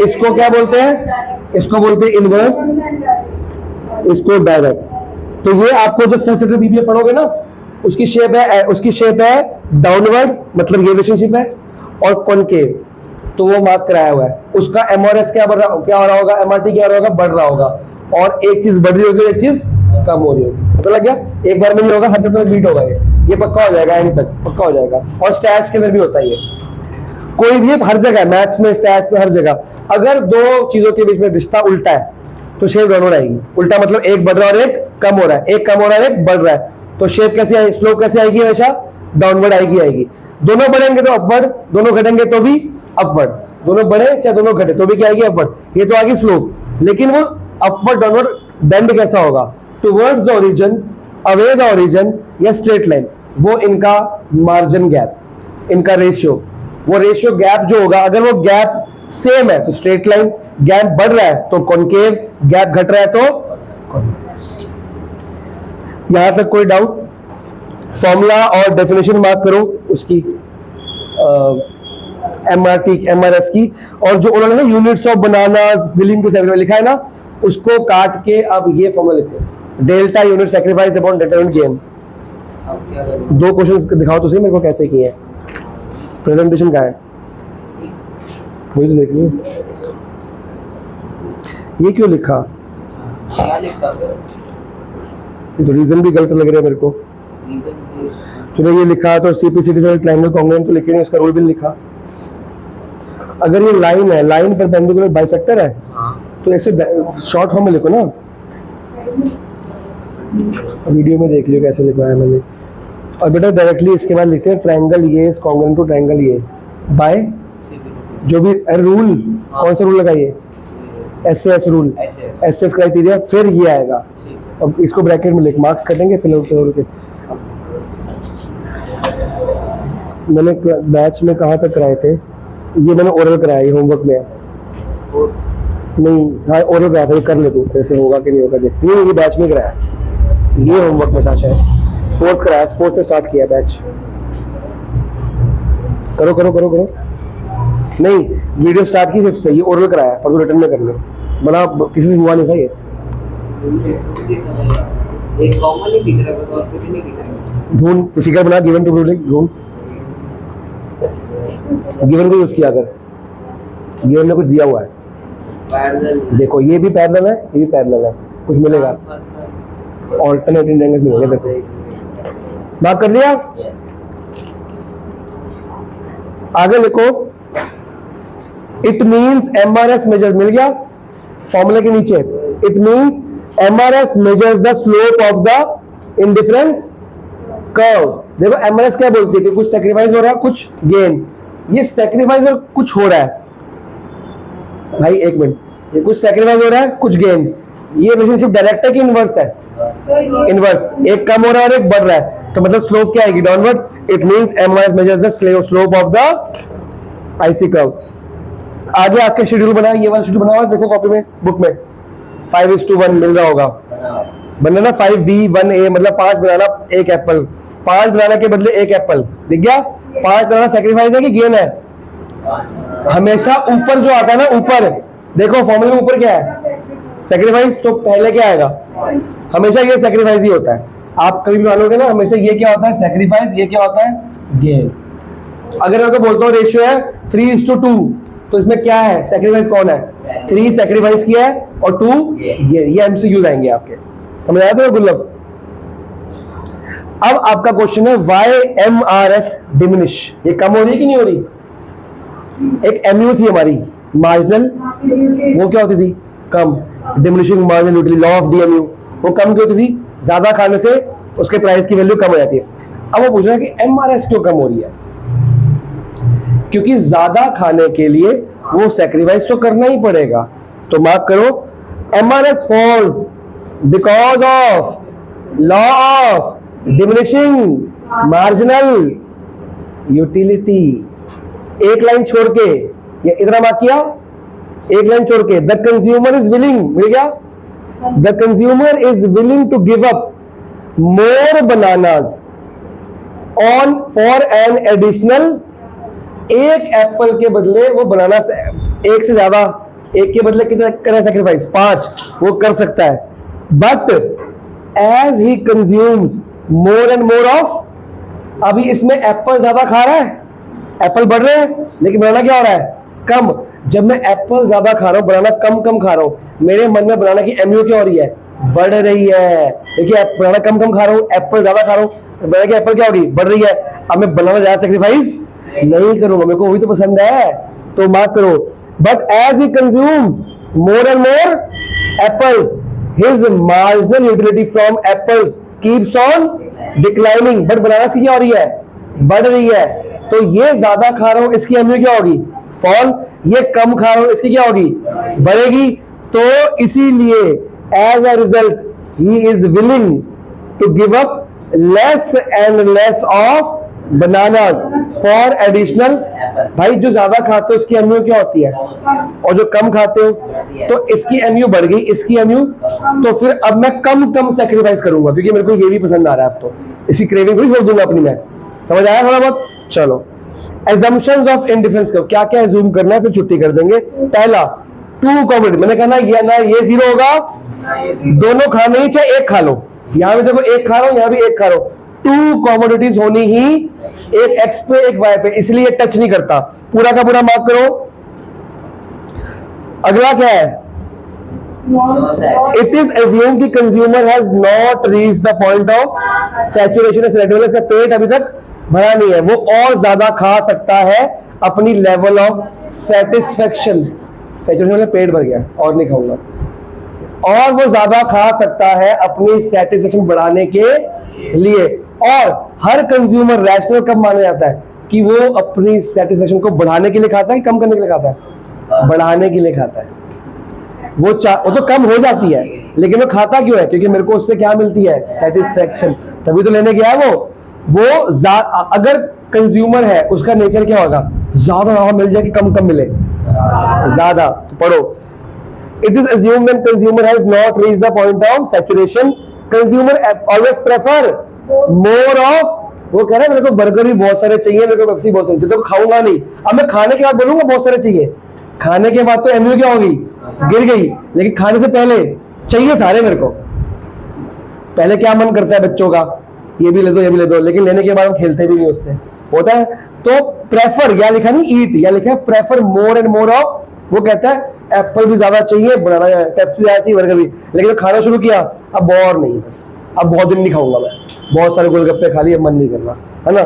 इसको क्या बोलते हैं, इसको बोलते हैं इनवर्स, इसको डायरेक्ट। तो ये आपको जो फर्स्ट चैप्टर बीबीए पढ़ोगे ना, उसकी शेप है डाउनवर्ड, मतलब ये रिलेशनशिप है, और कॉनकेव, तो वो मार्क कराया हुआ है। उसका एमआरएस क्या हो रहा होगा, एमआरटी क्या हो रहा होगा, बढ़ रहा होगा। और एक चीज बढ़ रही होगी, एक चीज कम हो रही होगी, पता लग गया। एक बार में नहीं होगा, हर चैप्टर में बीट होगा, ये पक्का हो जाएगा, एंड तक पक्का हो जाएगा। और स्टैट्स के अंदर भी होता है ये, कोई भी हर जगह, मैथ्स में, स्टैट्स में, हर जगह अगर दो चीजों के बीच में रिश्ता उल्टा है तो शेप डाउनवर्ड आएगी। उल्टा मतलब एक बढ़ रहा है और एक कम हो रहा है, एक कम हो रहा है, एक बढ़ रहा है, तो शेप कैसे आएगी, स्लोप कैसे आएगी, हमेशा डाउनवर्ड आएगी। दोनों बढ़ेंगे तो अपवर्ड, दोनों घटेंगे तो भी अपवर्ड, दोनों बढ़े चाहे दोनों घटे तो भी क्या आएगी, अपवर्ड। ये तो आएगी स्लोप, लेकिन वो अपवर्ड डाउनवर्ड बेंड कैसा होगा, towards the origin, away the origin, या स्ट्रेट लाइन। वो इनका मार्जिन गैप, इनका रेशियो, वो रेशियो गैप जो होगा, अगर वो गैप सेम है तो स्ट्रेट लाइन, गैप बढ़ रहा है तो कॉनकेव, गैप घट रहा है तो कॉन्वेक्स। यहां तक कोई डाउट। फॉर्मूला और डेफिनेशन मार्क करो उसकी, एमआरएस की। और जो उन्होंने ना units of bananas willing to sacrifice लिखा है ना, उसको काट के अब ये फॉर्मूला लिखो, delta unit sacrifice upon delta unit gain. दो क्वेश्चन दिखाओ तो सही मेरे को कैसे किए हैं, प्रेजेंटेशन का है वही तो देखिए। ये क्यों लिखा, क्या लिखा फिर, तो रीजन भी गलत लग रहा है मेरे को। तूने ये लिखा तो सीपीसीटी से ट्रायंगल कॉन्ग्रुएंट तो लिखे नहीं, उसका रूल भी लिखा। अगर ये लाइन है, लाइन परपेंडिकुलर बाइसेक्टर है, तो ऐसे शॉर्ट फॉर्म में लिखो ना, वीडियो में देख लियो कैसे लिखा है मैंने। और बेटा डायरेक्टली इसके बाद लिखते हैं ट्रायंगल ये इज कॉन्ग्रुएंट टू ट्रायंगल ये बाय जो भी रूल, कौन सा रूल लगाइए, एसएस रूल, एसएस क्राइटेरिया, फिर ये आएगा। अब इसको ब्रैकेट में लिख, मार्क्स कटेंगे फिर के। मैंने बैच में कहाँ तक कराए थे, ये मैंने ओरल कराया, ये होमवर्क में है नहीं, हाँ ओरल कराया था, ये कर ले तू कैसे होगा कि नहीं होगा देख। नहीं ये बैच में कराया, ये होमवर्क में था शायद, फोर्थ कराया, फोर्थ से स्टार्ट किया बैच। करो करो करो करो, नहीं वीडियो स्टार्ट की फिफ्थ से, ये ओरल कराया और रिटर्न में कर लो, बना किसी से हुआ नहीं था ये। एक कॉमन ही दिख रहा है और कुछ नहीं दिख रहा। ढूंढ फिगर बना, गिवन टू ढूंढ, गिवन को यूज किया अगर गिवन में कुछ दिया हुआ है, पैरेलल देखो ये भी पैरेलल है, ये भी पैरेलल है, कुछ मिलेगा, ऑल्टरनेटिंग एंगल मिलेंगे। देखो बात कर लिया, आगे लिखो, इट मींस एमआरएस मेजर, मिल गया फॉर्मूले के नीचे, it means MRS measures the slope of the indifference curve. देखो एमआरएस क्या बोलती है कि कुछ सैक्रिफाइस हो रहा है, कुछ गेन। ये सैक्रिफाइस और कुछ हो रहा है भाई, एक मिनट, ये कुछ सैक्रिफाइस हो रहा है, कुछ गेन। ये रिलेशनशिप डायरेक्ट है कि इनवर्स है, इनवर्स, एक कम हो रहा है और एक बढ़ रहा है, तो मतलब स्लोप क्या आएगी, downward. It means MRS measures the slope of the IC curve. आगे आपके शेड्यूल बना, ये वाला शेड्यूल बना हुआ देखो कॉपी में, बुक में 5:1 मिल रहा होगा, बनाना 5B1A, मतलब 5 बनाना 1 एप्पल, 5 बनाना के बदले 1 एप्पल, दिख गया। 5 बनाना सैक्रिफाइस है कि गेन है, हमेशा ऊपर जो आता है ना, ऊपर देखो फॉर्मूले में ऊपर क्या है, सेक्रीफाइस, तो पहले क्या आएगा, हमेशा ये सेक्रीफाइस ही होता है। आप कभी भी मानोगे ना, हमेशा ये क्या होता है, सेक्रीफाइस, ये क्या होता है, गेन। अगर मैं आपको बोलता हूँ रेशियो है 3:2, तो इसमें क्या है, सेक्रीफाइस कौन है, 3 सेक्रीफाइस किया है और 2 गेन। ये एमसीक्यू आएंगे आपके, समझ आया था गुल्लभ। अब आपका क्वेश्चन है वाई एमआरएस डिमिनिश, ये कम हो रही है कि नहीं हो रही। एक एमयू थी हमारी मार्जिनल, वो क्या होती थी, कम, diminishing marginal utility, law of DMU, वो कम क्यों होती थी, ज्यादा खाने से उसके प्राइस की वैल्यू कम हो जाती है। अब वो पूछ रहा है कि एमआरएस क्यों कम हो रही है, क्योंकि ज्यादा खाने के लिए वो सैक्रिफाइस तो करना ही पड़ेगा। तो मार्क करो, MRS falls because of law of diminishing marginal utility. एक लाइन छोड़ के, या इतना मार्क किया, एक लाइन छोड़ के, द कंज्यूमर इज विलिंग, मिल गया, the consumer is willing to give up more bananas on for an additional, एक एप्पल के बदले वो बनाना एक से ज्यादा, एक के बदले कितना करें सैक्रिफाइस, 5 वो कर सकता है। But as he consumes more and more of, अभी इसमें एप्पल ज्यादा खा रहा है, एप्पल बढ़ रहे हैं, लेकिन बनाना क्या हो रहा है, कम। जब मैं एप्पल ज्यादा खा रहा हूं, बनाना कम कम खा रहा हूं, मेरे मन में बनाना की एमयू क्या हो रही है, बढ़ रही है। देखिए बनाना कम कम खा रहा हूं, एप्पल ज्यादा खा रहा हूं, बनाना की एप्पल क्या होगी, बढ़ रही है। अब मैं बनाना ज्यादा सैक्रिफाइस नहीं करूंगा, मेरे को वही तो पसंद है, तो मार्क करो। But as he consumes more and more apples, his marginal utility from apples keeps on declining. But banana की क्या हो रही है, बढ़ रही है। तो ये ज्यादा खा रहा हूं, इसकी एमयू क्या होगी, फॉल। ये कम खा रहा हूं, इसकी क्या होगी, बढ़ेगी। तो इसीलिए as a result he is willing to give up less and less of bananas for additional. भाई जो ज्यादा खाते हो उसकी एमयू क्या होती है, और जो कम खाते हो तो इसकी एमयू बढ़ गई, इसकी एमयू, तो फिर अब मैं कम कम सैक्रिफाइस करूंगा, क्योंकि मेरे को ये भी पसंद आ रहा है। अब तो इसकी क्रेविंग को ही छोड़ दूंगा अपनी मैं। समझ आया थोड़ा बहुत। चलो एजम्पशंस ऑफ इंडिफरेंस को क्या क्या एज्यूम करना है, फिर छुट्टी कर देंगे। पहला, 2 कॉमोडिटी, मैंने कहा ना ये 0 होगा, दोनों खाने ही, चाहे एक खा लो, यहां भी देखो एक खा रहा हूं, यहां भी एक खा रहा हूं, 2 कॉमोडिटीज होनी ही, एक एक्स पे एक वाई पे, इसलिए टच नहीं करता। पूरा का पूरा मार्क करो। अगला क्या है, इट इज एज्यूम कि consumer has not reach the point of saturation. इसका पेट अभी तक भरा नहीं है, वो और ज्यादा खा सकता है अपनी लेवल ऑफ सेटिस्फेक्शन। सैचुरेशन में पेट भर गया और नहीं खाऊंगा, और वो ज्यादा खा सकता है अपनी सेटिस्फेक्शन बढ़ाने के लिए। और हर कंज्यूमर रैशनल कब माना जाता है, कि वो अपनी सेटिस्फेक्शन को बढ़ाने के लिए खाता है, कम करने के लिए खाता है, बढ़ाने के लिए खाता है। वो तो कम हो जाती है, लेकिन वो खाता क्यों है, क्योंकि मेरे को उससे क्या मिलती है, सेटिस्फेक्शन, तभी तो लेने गया है वो अगर कंज्यूमर है उसका नेचर क्या होगा, ज्यादा मिल जाए कि कम कम मिले, ज्यादा। तो पढ़ो, it is assumed when consumer has not reached the point of saturation, consumer always prefer more of, वो कह रहा है मेरे को बर्गर भी बहुत सारे चाहिए, मेरे को पेप्सी बहुत सारी चाहिए, तो खाऊंगा नहीं। अब मैं खाने के बाद बोलूंगा बहुत सारे चाहिए, खाने के बाद तो एमयू क्या होगी, गिर गई, लेकिन खाने से पहले चाहिए सारे मेरे को। पहले क्या मन करता है बच्चों का, ये भी ले दो, ये भी ले दो, लेकिन लेने के बाद हम खेलते भी नहीं उससे, होता है। तो प्रेफर, या लिखा नहीं ईट, या लिखा है prefer more and more of. वो कहता है एप्पल भी ज्यादा चाहिए, बनाना पेप्सी ज्यादा चाहिए, बर्गर भी, लेकिन खाना शुरू किया, अब और नहीं, बस अब बहुत दिन नहीं खाऊंगा मैं, बहुत सारे गोलगप्पे खा लिए, मन नहीं करना, है ना।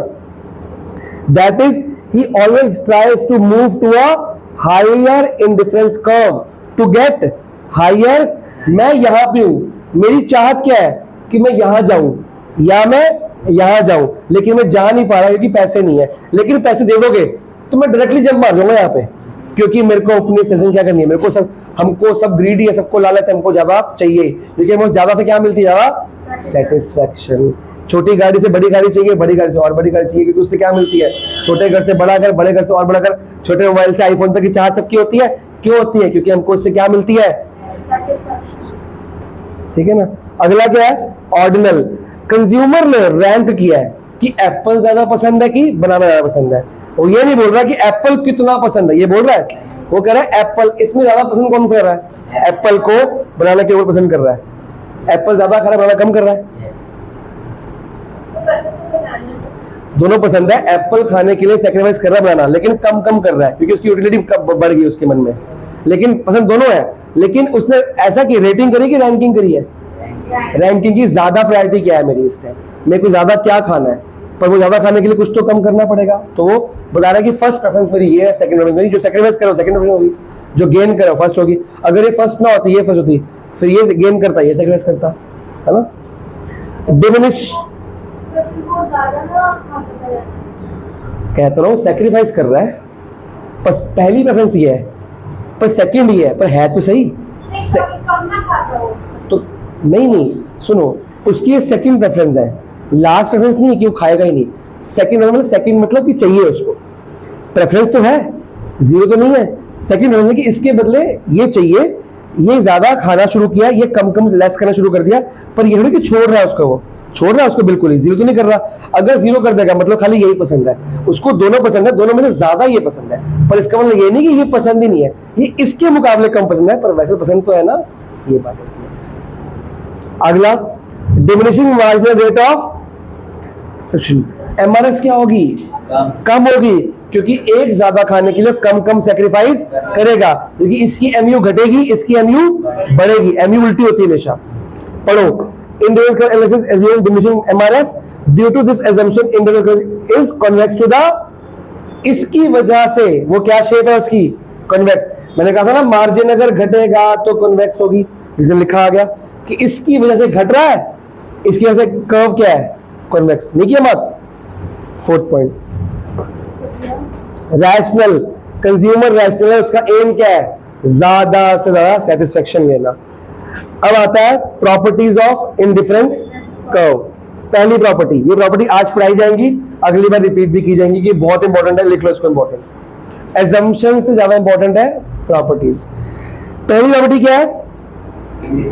That is he always tries to move to a higher indifference curve to get higher. मैं यहां पे हूं, मेरी चाहत क्या है कि मैं यहां जाऊं या मैं यहां जाऊं, लेकिन मैं जा नहीं पा रहा क्योंकि पैसे नहीं है। लेकिन पैसे दे दोगे तो मैं डायरेक्टली जंप मार दूंगा यहाँ पे, क्योंकि मेरे को अपनी सेशन क्या करनी है, मेरे को हमको सब ग्रीडी है, सबको लालच, हमको ज्यादा चाहिए, लेकिन वो ज्यादा से क्या मिलती है, ज्यादा सेटिस्फेक्शन। छोटी गाड़ी से बड़ी गाड़ी चाहिए, बड़ी गाड़ी से और बड़ी गाड़ी चाहिए, क्योंकि उससे क्या मिलती है, छोटे घर से बड़ा घर, बड़े घर से और बड़ा घर, छोटे मोबाइल से आईफोन तक की चाहत सबकी होती है। क्यों होती है, क्योंकि हमको इससे क्या मिलती है, ठीक है ना। अगला क्या है, ऑर्डिनल। कंज्यूमर ने रैंक किया है कि एप्पल ज्यादा पसंद है कि बनाना ज्यादा पसंद है। वो ये नहीं बोल रहा कि एप्पल कितना पसंद है, ये बोल रहा है, वो कह रहा है एप्पल, इसमें ज्यादा पसंद कौन कर रहा है? एप्पल को बनाना के ऊपर पसंद कर रहा है। एप्पल ज्यादा खा रहा है, बनाना कम कर रहा है। दोनों पसंद है, एप्पल खाने के लिए सेक्रीफाइस कर रहा है बनाना, लेकिन कम कम कर रहा है क्योंकि उसकी यूटिलिटी बढ़ गई उसके मन में, लेकिन पसंद दोनों है। लेकिन उसने ऐसा की रेटिंग करी कि रैंकिंग करी है? रैंकिंग की ज्यादा प्रायोरिटी क्या है मेरी इस टाइम, मेरे को ज्यादा क्या खाना है, पर वो ज्यादा खाने के लिए कुछ तो कम करना पड़ेगा। तो वो बता रहा है कि फर्स्ट प्रेफरेंस मेरी ये है, सेकंड प्रेफरेंस मेरी, जो सेक्रीफाइस करो सेकंड प्रेफरेंस होगी, जो गेन करो फर्स्ट होगी। अगर ये फर्स्ट ना होती, ये फर्स्ट होती, फिर ये गेन करता, ये सेक्रीफाइस करता, है ना। डिमिनिश कहता रहा हूँ, सेक्रीफाइस कर रहा है, बस पहली प्रेफरेंस ये है, पर सेकंड ये है, पर है तो सही। तो नहीं सुनो, उसकी ये सेकंड प्रेफरेंस है, लास्ट प्रेफरेंस नहीं है कि वो खाएगा ही नहीं। सेकंड मतलब कि चाहिए उसको, प्रेफरेंस तो है, जीरो तो नहीं है। सेकंड प्रेफरेंस है कि इसके बदले ये चाहिए, ये ज्यादा खाना शुरू किया, ये कम कम लेस करना शुरू कर दिया, पर ये थोड़ी कि छोड़ रहा है उसको, वो छोड़ रहा है उसको बिल्कुल ही, जीरो तो नहीं कर रहा। अगर जीरो कर देगा मतलब खाली यही पसंद है, उसको दोनों पसंद है, दोनों में से ज्यादा ये पसंद है, पर इसका मतलब ये नहीं कि ये पसंद ही नहीं है, ये इसके मुकाबले कम पसंद है, पर वैसे पसंद तो है ना, ये बात है। अगला, diminishing marginal rate of substitution, MRS क्या होगी? कम होगी, क्योंकि एक ज्यादा खाने के लिए कम कम सेक्रीफाइस करेगा, क्योंकि इसकी एमयू घटेगी, इसकी एमयू बढ़ेगी, एमयू उल्टी होती है हमेशा। पढ़ो, individual analysis assuming diminishing MRS due to this assumption individual is convex to the, इसकी वजह से वो क्या शेप है उसकी? कन्वेक्स। मैंने कहा था ना, मार्जिन अगर घटेगा तो कन्वेक्स होगी, रीजन लिखा आ गया कि इसकी वजह से घट रहा है, इसकी वजह से कर्व क्या है? कन्वेक्स। नहीं किया मत। Fourth point, rational, consumer rational है, उसका एम क्या है? ज्यादा से ज्यादा सेटिस्फेक्शन लेना। अब आता है प्रॉपर्टीज ऑफ इंडिफरेंस कर्व। पहली प्रॉपर्टी, ये प्रॉपर्टी आज पढ़ाई जाएंगी, अगली बार रिपीट भी की जाएंगी, कि बहुत इंपॉर्टेंट है, लिख लो इसको। इंपॉर्टेंट, एजम्पशन से ज्यादा इंपॉर्टेंट है प्रॉपर्टीज। पहली प्रॉपर्टी क्या है?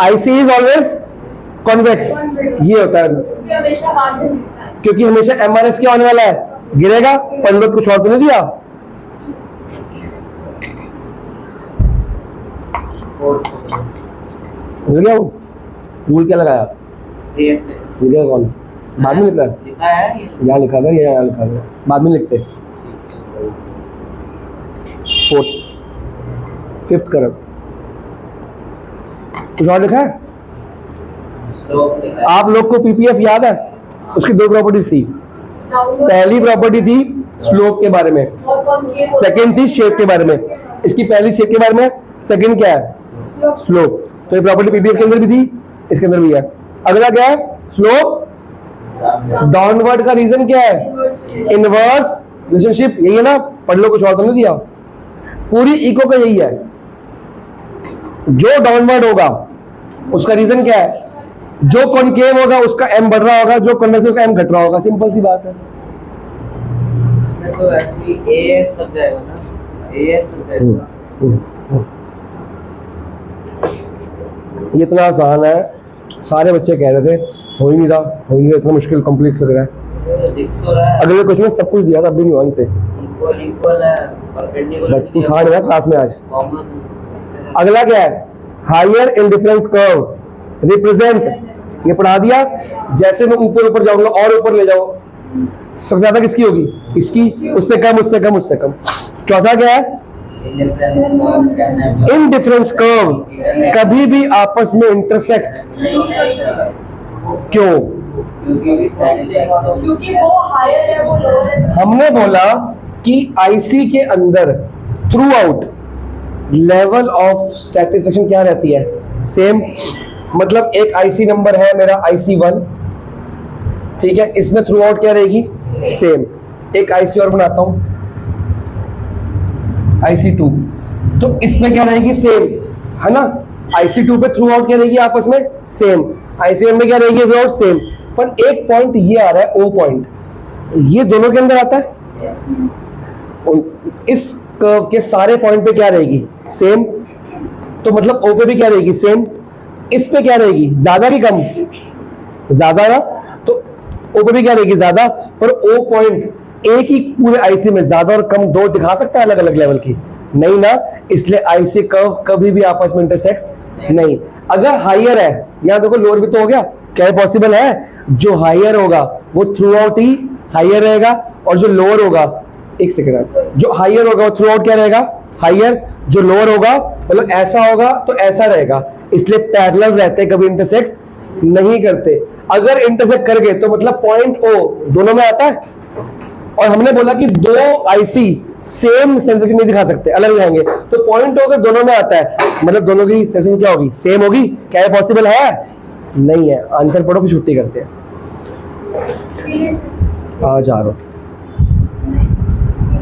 IC is always convex. ये होता है क्योंकि हमेशा एमआरएस क्या होने वाला है? गिरेगा। पंडित कुछ और तो नहीं दिया? गया वो रूल क्या लगाया? लिखा कौन? बाद में लिखा है, यहाँ लिखा था, यहाँ लिखा था, बाद में लिखते। फिफ्थ करब कुछ और लिखा है? आप लोग को पीपीएफ याद है? उसकी दो प्रॉपर्टीज थी। पहली प्रॉपर्टी थी स्लोप के बारे में, सेकंड थी शेप के बारे में। इसकी पहली शेप के बारे में, सेकंड क्या है? स्लोप। तो ये प्रॉपर्टी पीपीएफ के अंदर भी थी, इसके अंदर भी है। अगला क्या है? स्लोप डाउनवर्ड का रीजन क्या है? Inverse relationship. यही है ना? पढ़ लो, कुछ और तो नहीं दिया। पूरी इको का यही है, जो डाउनवर्ड होगा उसका रीजन क्या है? जो कॉनकेव होगा उसका एम बढ़ रहा होगा, जो कन्वेक्स होगा एम घट रहा होगा। सिंपल सी बात है। इसमें तो ऐसी एएस लग जाएगा ना, एएस लग जाएगा। ये इतना आसान है, सारे बच्चे कह रहे थे, हो ही नहीं रहा, इतना मुश्किल कॉम्प्लेक्स लग रहा है। अगले क्वेश्चन में सब कुछ दिया था, अब भी नहीं वन से। इक्वल है, परपेंडिकुलर। बस तू था क्लास में आज। अगला क्या है? हायर इंडिफरेंस कर्व रिप्रेजेंट, ये पढ़ा दिया। जैसे मैं ऊपर ऊपर जाऊंगा और ऊपर ले जाओ, सबसे ज्यादा किसकी होगी? इसकी, उससे कम, उससे कम, उससे कम। चौथा क्या है? इंडिफरेंस कर्व कभी भी आपस में इंटरसेक्ट क्यों? क्योंकि वो हायर है, वो लोअर है। हमने बोला कि आईसी के अंदर through out level of satisfaction क्या रहती है? सेम। मतलब एक आईसी नंबर है मेरा IC1, ठीक है, इसमें थ्रू आउट क्या रहेगी? सेम। एक आईसी और बनाता हूं, IC2, तो इसमें क्या रहेगी? सेम, है ना। IC2 पे थ्रू आउट क्या रहेगी आपस में? सेम। IC1 में क्या रहेगी? Through out same. पर एक पॉइंट ये आ रहा है, O पॉइंट, ये दोनों के अंदर आता है। इस कर्व के सारे पॉइंट पे क्या रहेगी? सेम। तो मतलब O पे भी क्या रहेगी? सेम। इस पे क्या रहेगी? ज्यादा कि कम? ज्यादा ना, तो O पे भी क्या रहेगी? ज्यादा। पर O पॉइंट एक ही पूरे आईसी में ज्यादा और कम दो दिखा सकता है अलग अलग लेवल की? नहीं ना। इसलिए आईसी कर्व कभी भी आपस में इंटरसेक्ट नहीं। अगर हायर है, यहां देखो लोअर भी तो हो गया, क्या पॉसिबल है? जो हायर होगा वो थ्रू आउट ही हायर रहेगा, और जो लोअर होगा, एक सेकेंड, जो हायर होगा वो थ्रू आउट क्या रहेगा? हायर। जो लोअर होगा मतलब ऐसा होगा तो ऐसा रहेगा, इसलिए पैरेलल रहते, कभी इंटरसेक्ट नहीं करते। अगर इंटरसेक्ट कर गए तो मतलब पॉइंट ओ दोनों में आता है, और हमने बोला कि दो आईसी सेम सेंसिटिविटी नहीं दिखा सकते, अलग रहेंगे, तो पॉइंट ओ अगर दोनों में आता है मतलब दोनों की सेंसिटिविटी क्या होगी? सेम होगी। क्या ये पॉसिबल है? नहीं है। आंसर पढ़ो फिर छुट्टी करते हैं। आ जा रहा हूं।